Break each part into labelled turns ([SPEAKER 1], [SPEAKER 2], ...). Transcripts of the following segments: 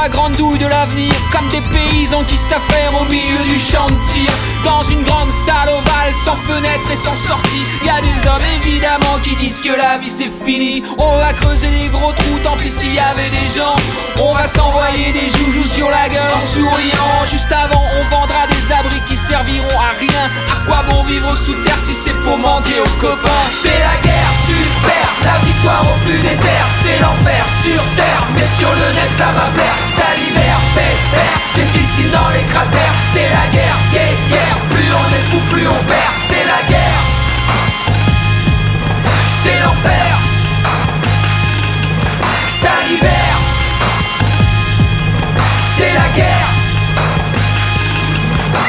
[SPEAKER 1] la grande douille de l'avenir, comme des paysans qui s'affairent au milieu du champ de tir. Dans une grande salle ovale, sans fenêtre et sans sortie, y a des hommes évidemment qui disent que la vie c'est fini. On va creuser des gros trous, tant pis s'il y avait des gens. On va s'envoyer des joujoux sur la gueule en souriant. Juste avant on vendra des abris qui serviront à rien. À quoi bon vivre sous terre si c'est pour manquer aux copains? C'est la guerre, super, la victoire au plus des terres. C'est l'enfer sur terre, mais sur le net ça va plaire. Ça libère, pépère, des piscines dans les cratères. C'est la guerre, guerre, plus on est fou, plus on perd. C'est la guerre, c'est l'enfer, ça libère, c'est la guerre.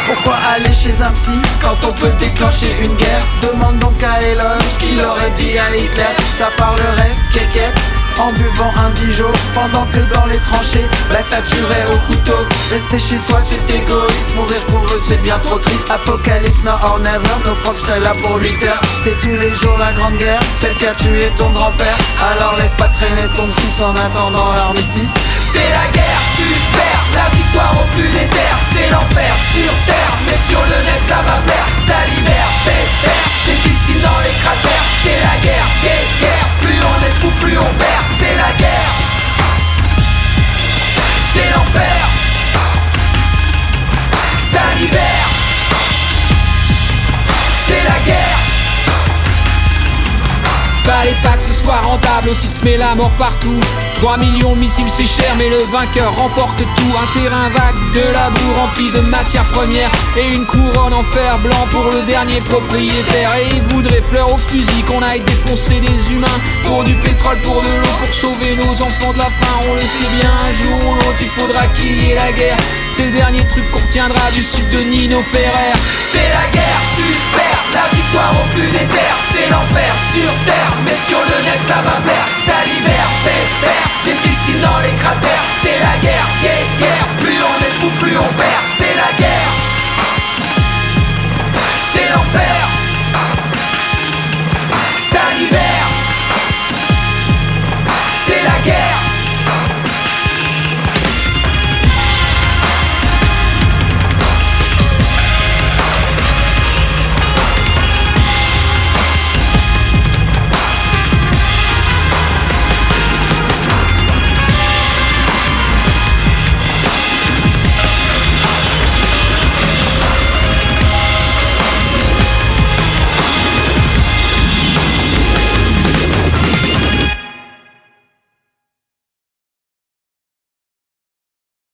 [SPEAKER 2] Pourquoi aller chez un psy quand on peut déclencher une guerre? Demande donc à Elon ce qu'il aurait dit à Hitler. Ça parlerait kékette en buvant un Dijon, pendant que dans les tranchées, bah ça tuerait au couteau. Rester chez soi c'est égoïste, mourir pour eux c'est bien trop triste. Apocalypse now or never, nos profs seraient là pour 8 heures. C'est tous les jours la grande guerre, celle qui a tué ton grand-père. Alors laisse pas traîner ton fils en attendant l'armistice.
[SPEAKER 1] C'est la guerre, super, la victoire au plus des terres. C'est l'enfer sur terre, mais sur le net ça va plaire. Ça libère, pépère, des piscines dans les cratères. C'est la guerre, guerre, plus on est fou, plus on perd. C'est la guerre, c'est l'enfer, ça libère, c'est la guerre. Fallait pas que ce soit rentable aussi de semer la mort partout. 3 millions de missiles c'est cher mais le vainqueur remporte tout. Un terrain vague de labour rempli de matières premières et une couronne en fer blanc pour le dernier propriétaire. Et il voudrait fleurs au fusil qu'on aille défoncer des humains pour du pétrole, pour de l'eau, pour sauver nos enfants de la faim. On le sait bien, un jour ou l'autre il faudra qu'il y ait la guerre. C'est le dernier truc qu'on retiendra du sud de Nino Ferrer. C'est la guerre, super, la victoire au plus des terres. C'est l'enfer sur terre, mais sur le net ça va plaire. Ça libère, pépère, des piscines dans les cratères. C'est la guerre, guerre, plus on est fou, plus on perd. C'est la guerre,